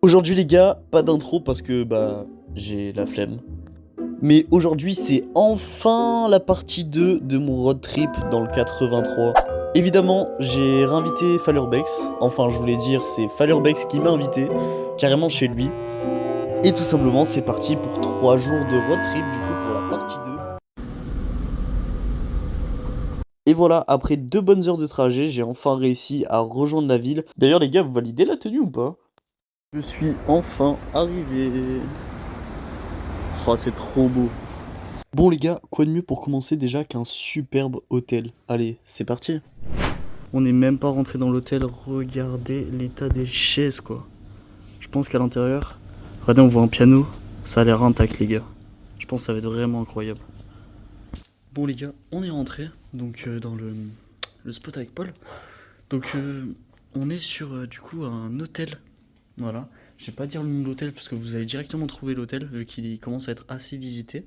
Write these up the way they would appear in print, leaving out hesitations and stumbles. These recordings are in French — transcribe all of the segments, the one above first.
Aujourd'hui les gars, pas d'intro parce que j'ai la flemme. Mais aujourd'hui c'est enfin la partie 2 de mon road trip dans le 83. Évidemment j'ai réinvité Falurbex, enfin je voulais dire c'est Falurbex qui m'a invité, carrément chez lui. Et tout simplement c'est parti pour 3 jours de road trip du coup pour la partie 2. Et voilà, après 2 bonnes heures de trajet, j'ai enfin réussi à rejoindre la ville. D'ailleurs les gars, vous validez la tenue ou pas? Je suis enfin arrivé. Oh, c'est trop beau. Bon les gars, quoi de mieux pour commencer déjà qu'un superbe hôtel. Allez, c'est parti. On n'est même pas rentré dans l'hôtel, regardez l'état des chaises quoi. Je pense qu'à l'intérieur, regardez on voit un piano, ça a l'air intact les gars. Je pense que ça va être vraiment incroyable. Bon les gars, on est rentré donc dans le spot avec Paul. Donc on est sur du coup un hôtel. Voilà, je vais pas dire le nom de l'hôtel parce que vous allez directement trouver l'hôtel vu qu'il commence à être assez visité.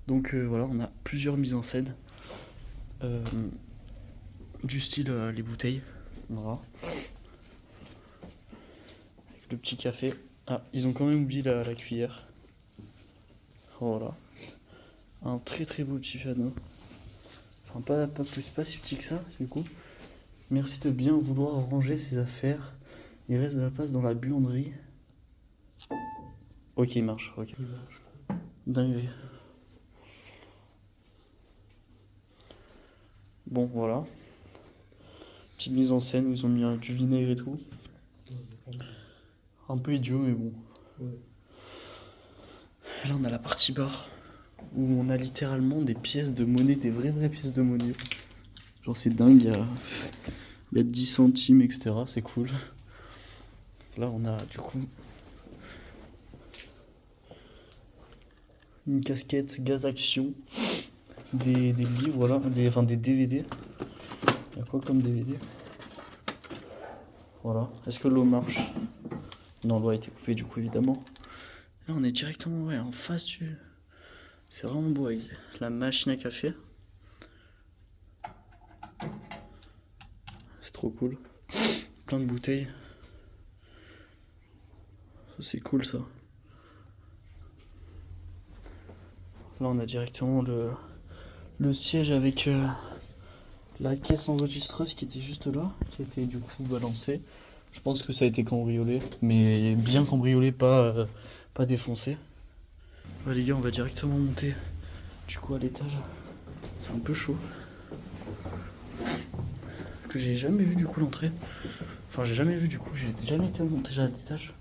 Donc voilà, on a plusieurs mises en scène. Euh, du style les bouteilles. Voilà. Avec le petit café. Ah, ils ont quand même oublié la cuillère. Voilà. Un très très beau petit piano. Enfin, pas si petit que ça, du coup. Merci de bien vouloir ranger ses affaires. Il reste de la place dans la buanderie. Ok, il marche. Ok. Dingue. Bon, voilà. Petite mise en scène où ils ont mis du vinaigre et tout. Un peu idiot, mais bon. Là, on a la partie bar où on a littéralement des pièces de monnaie, des vraies pièces de monnaie. Genre, c'est dingue, il y a 10 centimes, etc. C'est cool. Là, on a du coup une casquette Gaz Action, des livres, voilà, des DVD. Il y a quoi comme DVD? Voilà. Est-ce que l'eau marche? Non, l'eau a été coupée, du coup, évidemment. Là, on est directement en face du. C'est vraiment beau avec la machine à café. C'est trop cool. Plein de bouteilles. Ça, c'est cool ça. Là, on a directement le siège avec la caisse enregistreuse qui était juste là, qui a été du coup balancée. Je pense que ça a été cambriolé, mais bien cambriolé, pas défoncé. Ouais, les gars, on va directement monter du coup à l'étage. C'est un peu chaud. Que j'ai jamais vu du coup l'entrée. Enfin, j'ai jamais vu du coup, j'ai jamais été monté à l'étage.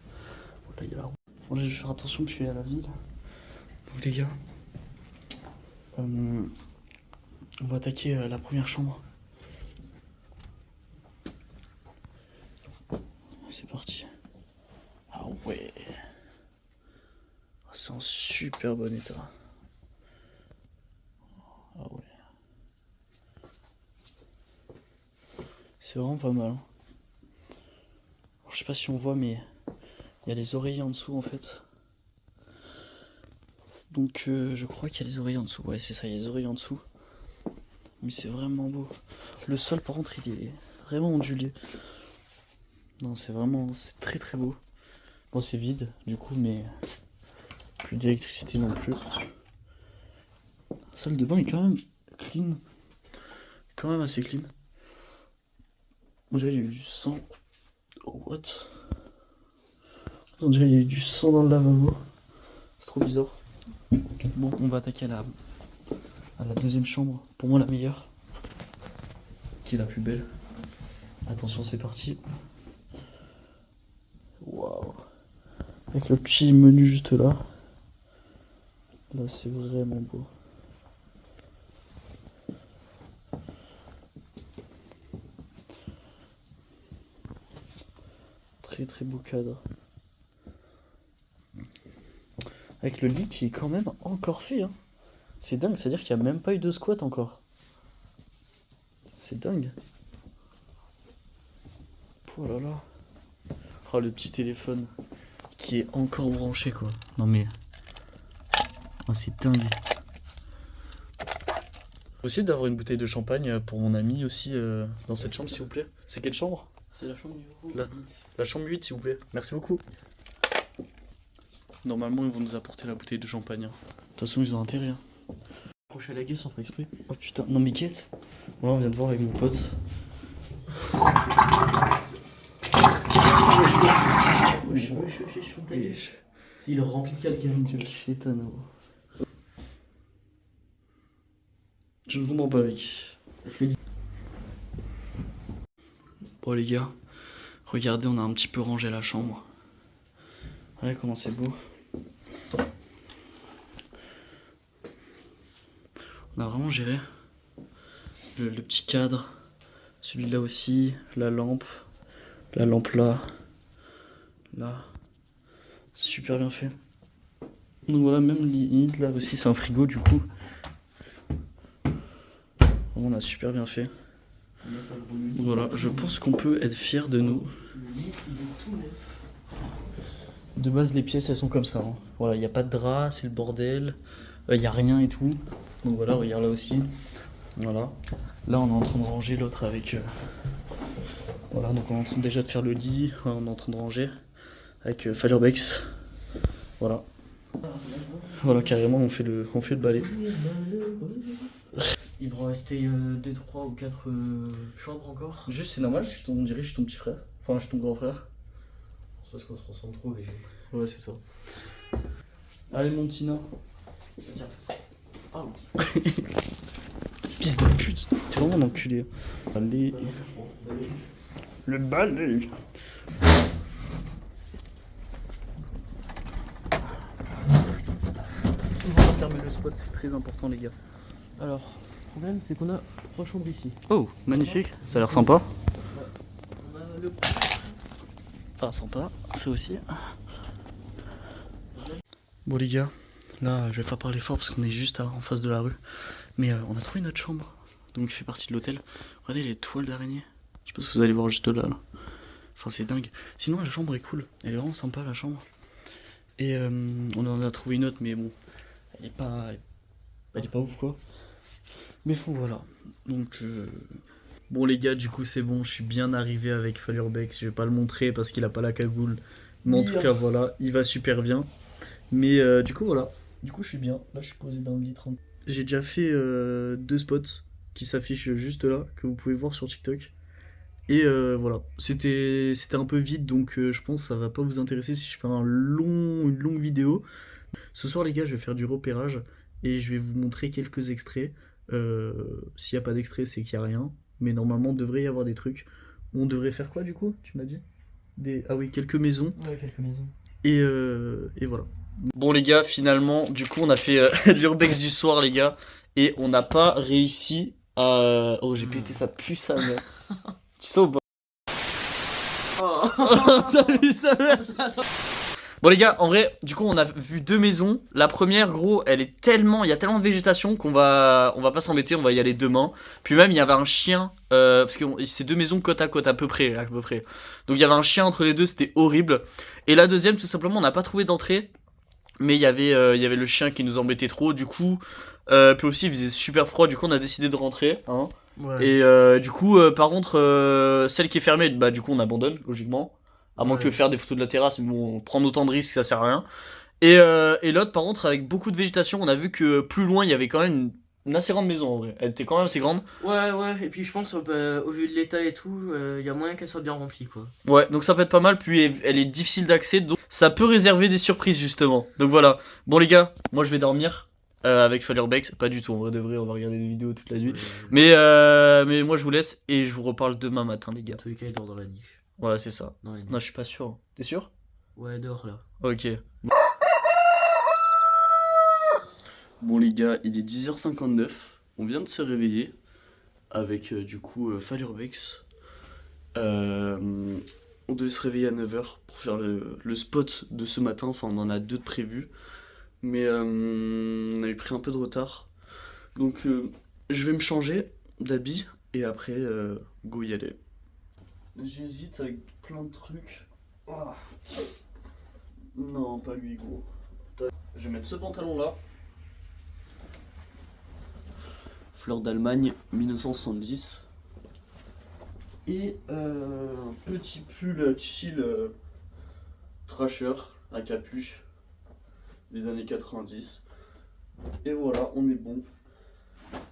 Là, il y a la route. Bon, là, je vais faire attention que je suis à la ville. Donc, les gars, on va attaquer la première chambre. C'est parti. Ah ouais. C'est en super bon état. Ah ouais. C'est vraiment pas mal. Alors, je sais pas si on voit, mais il y a les oreillers en dessous en fait. Donc je crois qu'il y a les oreillers en dessous. Ouais, c'est ça, il y a les oreillers en dessous. Mais c'est vraiment beau. Le sol par contre, il est vraiment ondulé. Non, c'est très très beau. Bon, c'est vide du coup, mais plus d'électricité non plus. La salle de bain est quand même clean. Quand même assez clean. On dirait qu'il y a eu du sang. Oh, what? On dirait qu'il y a eu du sang dans le lavabo. C'est trop bizarre. Bon, on va attaquer à la deuxième chambre. Pour moi, la meilleure. Qui est la plus belle. Attention, c'est parti. Waouh. Avec le petit menu juste là. Là, c'est vraiment beau. Très très beau cadre. Avec le lit qui est quand même encore fait. Hein. C'est dingue, c'est-à-dire qu'il n'y a même pas eu de squat encore. C'est dingue. Oh là là. Oh, le petit téléphone qui est encore branché quoi. Non mais. Oh, c'est dingue. Possible d'avoir une bouteille de champagne pour mon ami aussi dans cette chambre s'il vous plaît. C'est quelle chambre? C'est la chambre numéro La- 8. La chambre 8 s'il vous plaît. Merci beaucoup. Normalement, ils vont nous apporter la bouteille de champagne. Hein. De toute façon, ils ont intérêt. Hein. Accroché à la gueule sans faire exprès. Oh putain, non mais quête. Voilà, on vient de voir avec mon pote. Il est rempli de calcaire. Quel chétano. Je ne comprends pas, mec. Bon, les gars, regardez, on a un petit peu rangé la chambre. Regardez comment c'est beau. On a vraiment géré le petit cadre, celui-là aussi, la lampe là, super bien fait. Donc voilà, même limite là aussi c'est un frigo du coup. On a super bien fait. Donc voilà, je pense qu'on peut être fier de nous. De base les pièces elles sont comme ça. Hein. Voilà, il n'y a pas de drap, c'est le bordel, il n'y a rien et tout. Donc voilà, regarde là aussi. Voilà. Là on est en train de ranger l'autre avec... Voilà, donc on est en train déjà de faire le lit, on est en train de ranger avec Firebex. Voilà. Voilà, carrément on fait le balai. Il doit rester 2, 3 ou 4 chambres encore. Juste c'est normal, on dirait que je suis ton petit frère. Enfin je suis ton grand frère. C'est parce qu'on se ressemble trop déjà. Ouais c'est ça. Allez mon petit nain. Tiens, oh. Fils de pute, t'es vraiment un enculé. Allez. Le balai. On va fermer le spot, c'est très important les gars. Alors, le problème c'est qu'on a 3 chambres ici. Oh, magnifique, ça a l'air sympa. On a le... Ah, sympa, ça aussi. Bon les gars, là je vais pas parler fort parce qu'on est juste en face de la rue. Mais on a trouvé notre chambre, donc qui fait partie de l'hôtel. Regardez les toiles d'araignée. Je sais pas si vous allez voir juste là. Enfin c'est dingue. Sinon la chambre est cool, elle est vraiment sympa la chambre. Et on en a trouvé une autre mais bon, elle est pas ouf quoi. Mais bon voilà, donc... Bon les gars, du coup c'est bon, je suis bien arrivé avec Firebex, je vais pas le montrer parce qu'il a pas la cagoule. Mais en tout cas voilà, il va super bien. Mais du coup voilà, du coup je suis bien, là je suis posé dans le lit tranquille. J'ai déjà fait 2 spots qui s'affichent juste là, que vous pouvez voir sur TikTok. Et voilà, c'était un peu vide donc je pense que ça va pas vous intéresser si je fais une longue vidéo. Ce soir les gars je vais faire du repérage et je vais vous montrer quelques extraits. S'il n'y a pas d'extrait c'est qu'il n'y a rien. Mais normalement, il devrait y avoir des trucs. On devrait faire quoi du coup? Tu m'as dit Ah oui, quelques maisons. Ouais, quelques maisons. Et voilà. Bon les gars, finalement, du coup on a fait l'urbex du soir les gars. Et on n'a pas réussi à... Oh j'ai pété ça pue sa mère. Tu sens ou pas? Oh. Ça pue sa mère. Bon les gars, en vrai, du coup on a vu 2 maisons. La première, gros, il y a tellement de végétation qu'on va pas s'embêter, on va y aller demain. Puis même il y avait un chien, parce que c'est 2 maisons côte à côte à peu près. Donc il y avait un chien entre les deux, c'était horrible. Et la deuxième, tout simplement, on n'a pas trouvé d'entrée. Mais il y avait le chien qui nous embêtait trop, du coup. Puis aussi il faisait super froid, du coup on a décidé de rentrer. Hein. Ouais. Et du coup, par contre, celle qui est fermée, bah du coup on abandonne, logiquement. À moins que tu veux faire des photos de la terrasse, mais bon, prendre autant de risques, ça sert à rien. Et l'autre, par contre, avec beaucoup de végétation, on a vu que plus loin, il y avait quand même une assez grande maison, en vrai. Elle était quand même assez grande. Ouais, et puis je pense, au vu de l'état et tout, il y a moyen qu'elle soit bien remplie, quoi. Ouais, donc ça peut être pas mal, puis elle est difficile d'accès, donc ça peut réserver des surprises, justement. Donc voilà. Bon les gars, moi je vais dormir. Avec Firebex, pas du tout, en vrai de vrai, on va regarder des vidéos toute la nuit. Mais moi je vous laisse et je vous reparle demain matin, les gars. En tous les cas, il dort dans la niche. Voilà, c'est ça. Dans la niche. Non, je suis pas sûr. T'es sûr? Ouais, dehors là. Ok. Bon les gars, il est 10h59, on vient de se réveiller avec du coup Firebex. On devait se réveiller à 9h pour faire le spot de ce matin, enfin on en a 2 de prévus. Mais on a eu pris un peu de retard. Donc je vais me changer d'habit et après go y aller. J'hésite avec plein de trucs. Oh. Non, pas lui gros. Je vais mettre ce pantalon là. Fleur d'Allemagne 1970. Et un petit pull chill Thrasher à capuche. les années 90. Et voilà, on est bon.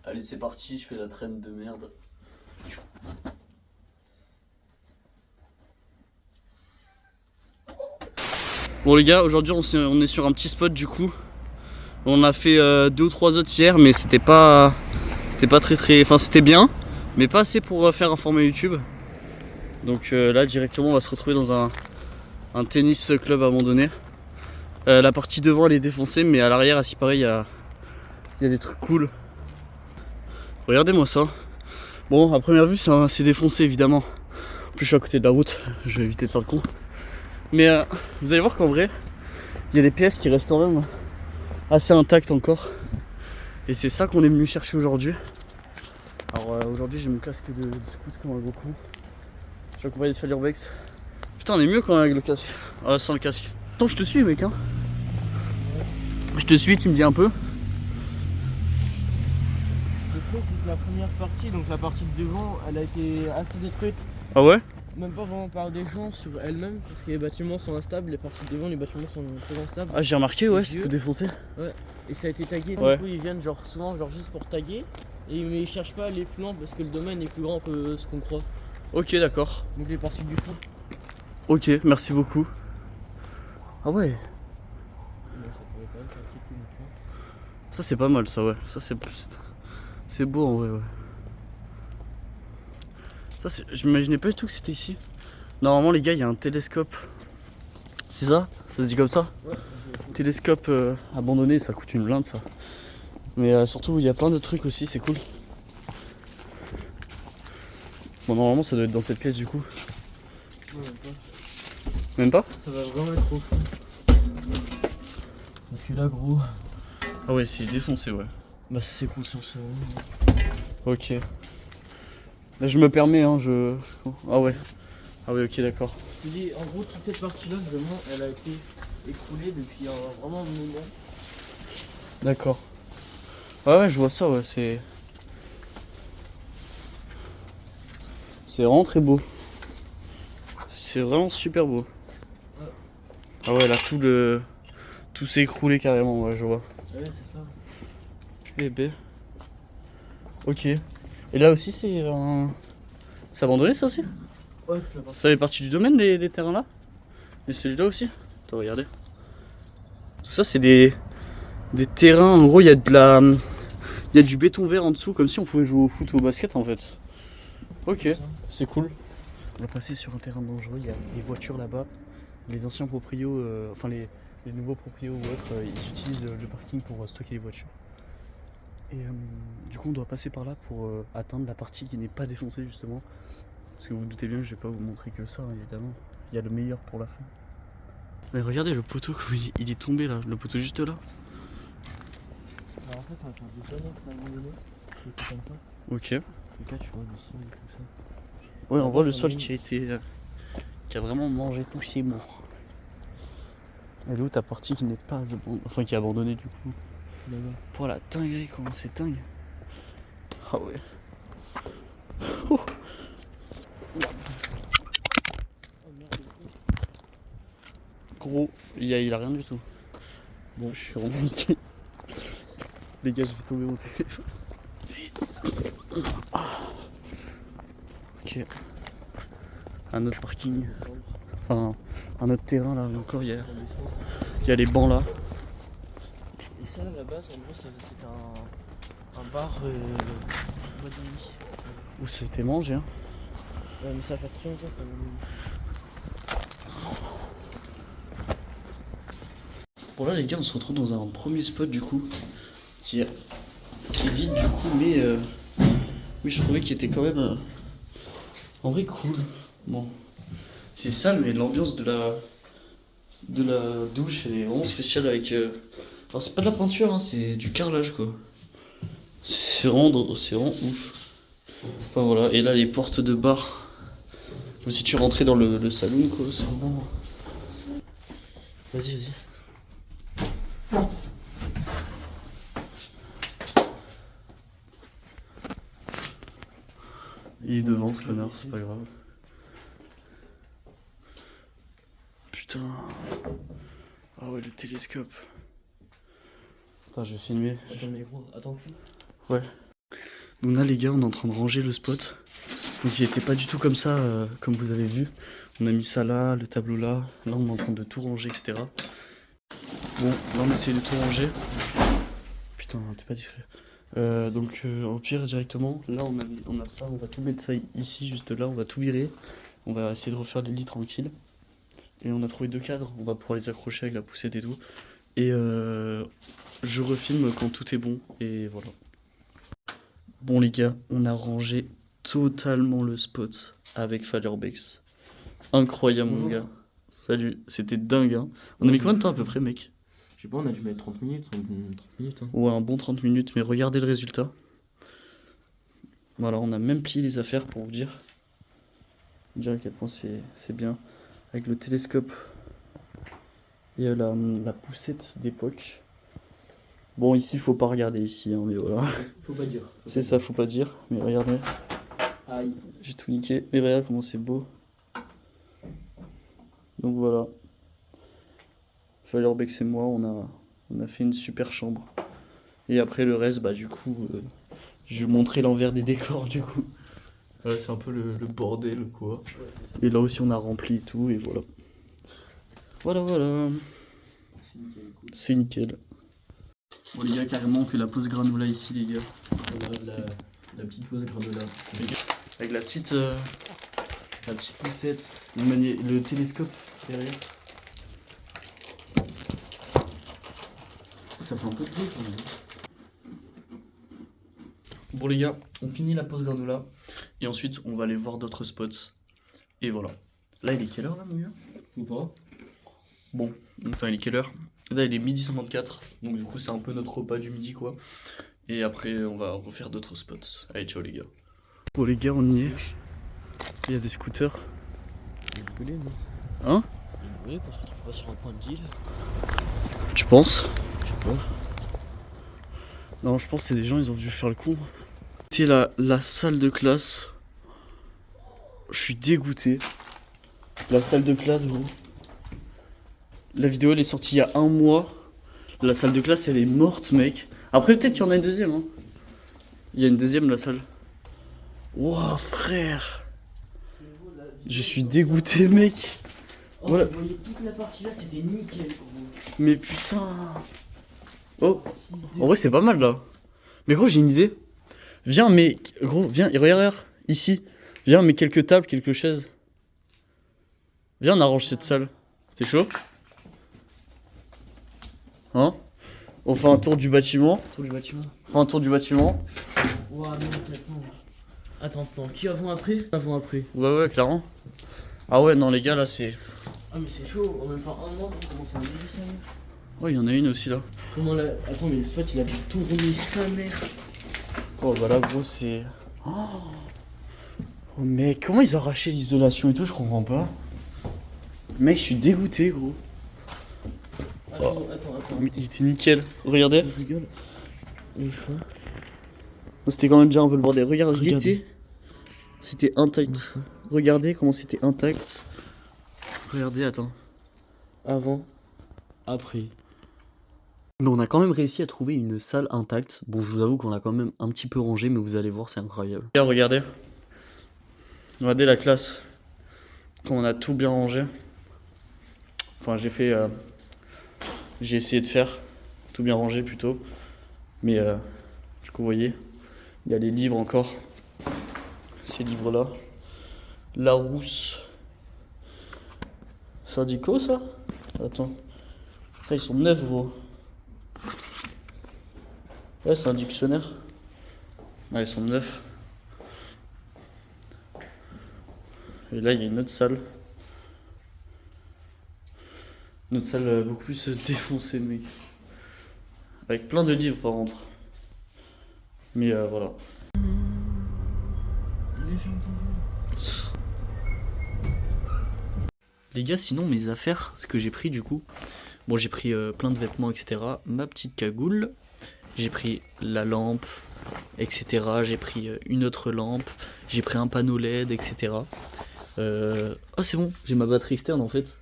Allez, c'est parti, je fais la traîne de merde. Bon les gars, aujourd'hui on est sur un petit spot du coup. On a fait 2 ou 3 autres hier, mais c'était pas très... Enfin c'était bien, mais pas assez pour faire un format YouTube. Donc là directement on va se retrouver dans un tennis club abandonné. La partie devant elle est défoncée, mais à l'arrière, à ce qui paraît, il y a des trucs cool. Regardez-moi ça. Bon, à première vue, c'est défoncé évidemment. En plus, je suis à côté de la route, je vais éviter de faire le con. Mais vous allez voir qu'en vrai, il y a des pièces qui restent quand même assez intactes encore. Et c'est ça qu'on est venu chercher aujourd'hui. Alors aujourd'hui, j'ai mon casque de scout comme un gros con. Je suis accompagné de Falurbex. Putain, on est mieux quand même avec le casque. Sans le casque. Attends, je te suis, mec. Hein. Je te suis, tu me dis un peu. Le truc, c'est que la première partie, donc la partie de devant, elle a été assez détruite. Ah ouais? Même pas vraiment par des gens sur elle-même, parce que les bâtiments sont instables, les parties de devant, les bâtiments sont très instables. Ah, j'ai remarqué, ouais, c'était défoncé. Ouais, et ça a été tagué. Ouais. Du coup, ils viennent genre souvent genre juste pour taguer, mais ils cherchent pas les plans parce que le domaine est plus grand que ce qu'on croit. Ok, d'accord. Donc les parties du fond. Ok, merci beaucoup. Ah ouais. Ça pourrait quand même faire un petit coup de plan. Ça c'est pas mal ça, ouais. Ça c'est beau en vrai, ouais. Ça j'imaginais pas du tout que c'était ici. Normalement les gars, il y a un télescope. C'est ça? Ça se dit comme ça? Ouais. Télescope abandonné, ça coûte une blinde ça. Mais surtout il y a plein de trucs aussi, c'est cool. Bon normalement ça doit être dans cette pièce du coup. Ouais, Même pas? ça va vraiment être trop fou. Parce que là gros. Ah ouais, c'est défoncé, ouais. Bah ça s'écroule sur ce. Ok. Là je me permets, hein, Ah ouais. Ah ouais, ok, d'accord. Je te dis, en gros, toute cette partie-là, vraiment, elle a été écroulée depuis vraiment un moment. D'accord. Ouais, je vois ça, ouais, c'est vraiment très beau. C'est vraiment super beau. Ouais. Ah ouais, là, tout s'est écroulé carrément, ouais, je vois. Ouais, c'est ça. Eh ben. Ok. Et là aussi, c'est abandonné, ça aussi? Ouais, toute la partie. Ça fait partie du domaine, les terrains là? Et celui-là aussi? Attends, regardez. Tout ça, c'est des terrains. En gros, il y a il y a du béton vert en dessous, comme si on pouvait jouer au foot ou au basket en fait. Ok, c'est cool. On va passer sur un terrain dangereux. Il y a des voitures là-bas. Les anciens proprios, enfin les nouveaux proprios ou autres, ils utilisent le parking pour stocker les voitures. Et du coup, on doit passer par là pour atteindre la partie qui n'est pas défoncée justement. Parce que vous vous doutez bien que je vais pas vous montrer que ça, évidemment. Il y a le meilleur pour la fin. Mais regardez le poteau, comme il est tombé là, le poteau juste là. Alors en fait, ça va faire des années que c'est abandonné. C'est comme ça. Ok. Et là, tu vois le sol et tout ça. Ouais, on voit le ça sol mine. qui a vraiment mangé tous ses morts. Elle est où ta partie qui n'est pas abandonnée, enfin qui est abandonnée du coup? Là-bas. Pour la dinguerie, comment c'est dingue. Ah ouais. Oh. Oh merde. Gros, il a rien du tout. Bon, je suis vraiment ski. Les gars, je vais tomber mon téléphone. Ok. Un autre parking. Enfin, un autre terrain là, mais encore il y a les bancs là. Et ça, à la base, en gros, c'était un bar bois de nuit. Où ça a été mangé, hein. Ouais, mais ça fait très longtemps, ça. Bon là les gars, on se retrouve dans un premier spot du coup qui est vide du coup, mais je trouvais qu'il était quand même en vrai cool. Bon, c'est sale, mais l'ambiance de la douche elle est vraiment spéciale avec. Alors c'est pas de la peinture, hein, c'est du carrelage quoi. C'est vraiment ouf. Enfin voilà, et là les portes de bar, comme si tu rentrais dans le saloon quoi. C'est vraiment. Vas-y. Il est devant ce connard, c'est pas grave. Putain. Ah ouais, le télescope. Putain, je vais filmer. Attends, mais gros, attends. Ouais. Donc là, les gars, on est en train de ranger le spot. Donc il était pas du tout comme ça, comme vous avez vu. On a mis ça là, le tableau là. Là, on est en train de tout ranger, etc. Bon, là, on essaye de tout ranger. Putain, t'es pas discret. Donc au pire directement, là on a ça, on va tout mettre ça ici, juste là, on va tout virer. On va essayer de refaire les lits tranquilles. Et on a trouvé 2 cadres, on va pouvoir les accrocher avec la poussette et tout. Et je refilme quand tout est bon, et voilà. Bon les gars, on a rangé totalement le spot avec Firebex. Incroyable mon gars. Salut, c'était dingue hein. On a mis combien de temps à peu près mec? Je sais pas, on a dû mettre 30 minutes, 30 minutes. Hein. Ouais, un bon 30 minutes, mais regardez le résultat. Voilà, on a même plié les affaires pour vous dire. Dire à quel point c'est bien. Avec le télescope et la poussette d'époque. Bon, ici, faut pas regarder ici, hein, mais voilà. Faut pas dire. C'est ça, faut pas dire. Mais regardez, Aïe. j'ai tout niqué. Mais regarde comment c'est beau. Donc voilà. Firebex et moi, on a fait une super chambre. Et après le reste, bah du coup, je vais montrer l'envers des décors du coup. Voilà, c'est un peu le bordel quoi. Et là aussi on a rempli et tout et voilà. Voilà. C'est nickel. Bon les gars, carrément on fait la pause granola ici les gars. La petite pause granola. Avec la petite poussette, le télescope derrière. Ça fait un peu de bruit quand même. Bon les gars, on finit la pause granola et ensuite on va aller voir d'autres spots. Et voilà. Là il est quelle heure là mon gars? Ou pas? Bon, enfin il est quelle heure? Là il est 12h54, donc du coup c'est un peu notre repas du midi quoi. Et après on va refaire d'autres spots. Allez ciao les gars. Bon les gars on y est. Il y a des scooters. Il est brûlé non? Hein? Il est brûlé qu'on se retrouve pas sur un point de deal. Tu penses? Je sais pas. Non je pense que c'est des gens ils ont dû faire le con. C'était la salle de classe. Je suis dégoûté. La salle de classe gros. La vidéo elle est sortie il y a 1 mois. La salle de classe elle est morte mec. Après peut-être qu'il y en a une deuxième hein. Il y a une deuxième la salle. Wouah frère. Je suis dégoûté mec. Oh, Voilà. vous voyez toute la partie là, c'était nickel pour vous. Mais putain. Oh. En vrai c'est pas mal là. Mais gros j'ai une idée. Viens mais gros viens regarde ici. Viens mais quelques tables, quelques chaises. Viens on arrange cette salle. T'es chaud? Hein? On fait un tour du bâtiment. Tour du bâtiment. On fait un tour du bâtiment. Ouah mec attends. Attends, qui avant après? Avant après. Ouais clairement. Ah ouais non les gars là c'est. Ah mais c'est chaud, en même pas 1 mois on commence à enlever sa mère. Ouais il y en a une aussi là. Comment la... Attends mais le spot il a tourné sa mère. Oh bah là gros c'est. Oh mec comment ils ont arraché l'isolation et tout je comprends pas. Mec je suis dégoûté gros. Attends. Mais il était nickel. Regardez. Je rigole. C'était quand même déjà un peu le bordel. Regarde. Regardez. C'était intact. Regardez comment c'était intact. Regardez attends. Avant. Après. Mais on a quand même réussi à trouver une salle intacte. Bon, je vous avoue qu'on l'a quand même un petit peu rangé, mais vous allez voir, c'est incroyable. Regardez. Regardez la classe. Quand on a tout bien rangé. Enfin, j'ai essayé de faire tout bien rangé plutôt. Mais, du coup, vous voyez, il y a les livres encore. Ces livres-là. Larousse. Syndico, ça? Attends. Putain, ils sont neufs, gros. Ouais, c'est un dictionnaire. Ouais, ils sont neufs. Et là, il y a une autre salle. Une autre salle beaucoup plus défoncée, mec. Avec plein de livres, par contre. Mais voilà. Les gars, sinon, mes affaires, ce que j'ai pris du coup. Bon, j'ai pris plein de vêtements, etc. Ma petite cagoule. J'ai pris la lampe, etc. J'ai pris une autre lampe. J'ai pris un panneau LED, etc. Ah, c'est bon, j'ai ma batterie externe en fait.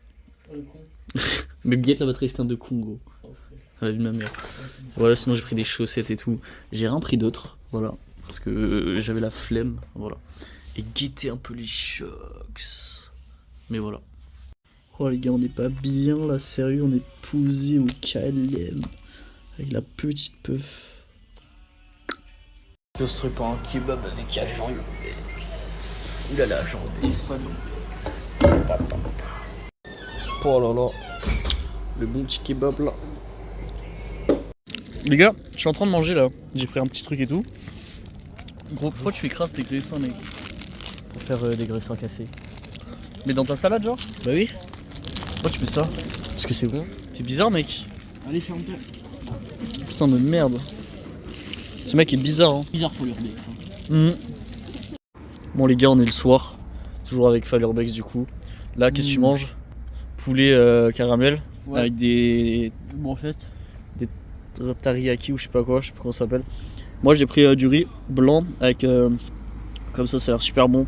Oh, le con. Mais guette la batterie externe de con, gros. Oh, frère. dans la vie de ma mère. Voilà, sinon j'ai pris des chaussettes et tout. J'ai rien pris d'autre, voilà. Parce que j'avais la flemme, voilà. Et guetter un peu les chocs. Mais voilà. Oh les gars, on n'est pas bien là, sérieux, on est posé au KLM. Avec la petite puff. Ce serait pas un kebab avec agent urbex. Oulala, agent urbex, fan urbex. Oh là là. Le bon petit kebab là. Les gars, je suis en train de manger là. J'ai pris un petit truc et tout. Gros, pourquoi tu fais crasse tes graissins, mec? Pour faire des graissins café. Mais dans ta salade, genre? Bah oui. Pourquoi tu fais ça? Parce que c'est bon. C'est bizarre, mec. Allez, ferme-ta. Putain de merde. Ce mec est bizarre, hein. Bizarre pour l'urbex. Hein. Bon, les gars, on est le soir. Toujours avec Falurbex, du coup. Là, qu'est-ce que tu manges? Poulet caramel. Ouais. Avec des Bon, en fait. teriyaki ou je sais pas quoi, je sais pas comment ça s'appelle. Moi, j'ai pris du riz blanc avec. Comme ça a l'air super bon.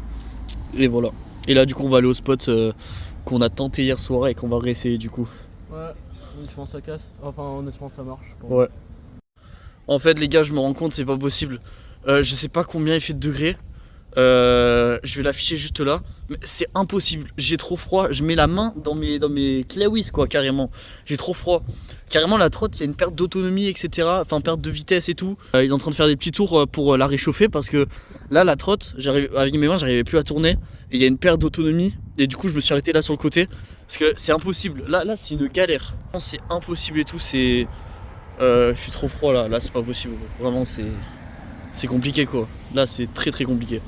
Et voilà. Et là, du coup, on va aller au spot qu'on a tenté hier soir et qu'on va réessayer, du coup. Ouais, en espérant ça casse. Enfin, en espérant ça marche. Ouais. En fait, les gars, je me rends compte, c'est pas possible. Je sais pas combien il fait de degrés. Je vais l'afficher juste là. Mais c'est impossible. J'ai trop froid. Je mets la main dans mes claouis, quoi, carrément. J'ai trop froid. Carrément, la trotte, il y a une perte d'autonomie, etc. Enfin, perte de vitesse et tout. Il est en train de faire des petits tours pour la réchauffer parce que là, la trotte, avec mes mains, j'arrivais plus à tourner. Et il y a une perte d'autonomie. Et du coup, je me suis arrêté là sur le côté. Parce que c'est impossible. Là, c'est une galère. C'est impossible et tout. C'est. Je suis trop froid là. Là, c'est pas possible. Vraiment, c'est compliqué, quoi. Là, c'est très très compliqué.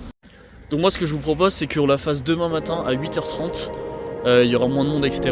Donc moi ce que je vous propose c'est qu'on la fasse demain matin à 8h30. Il y aura moins de monde, etc.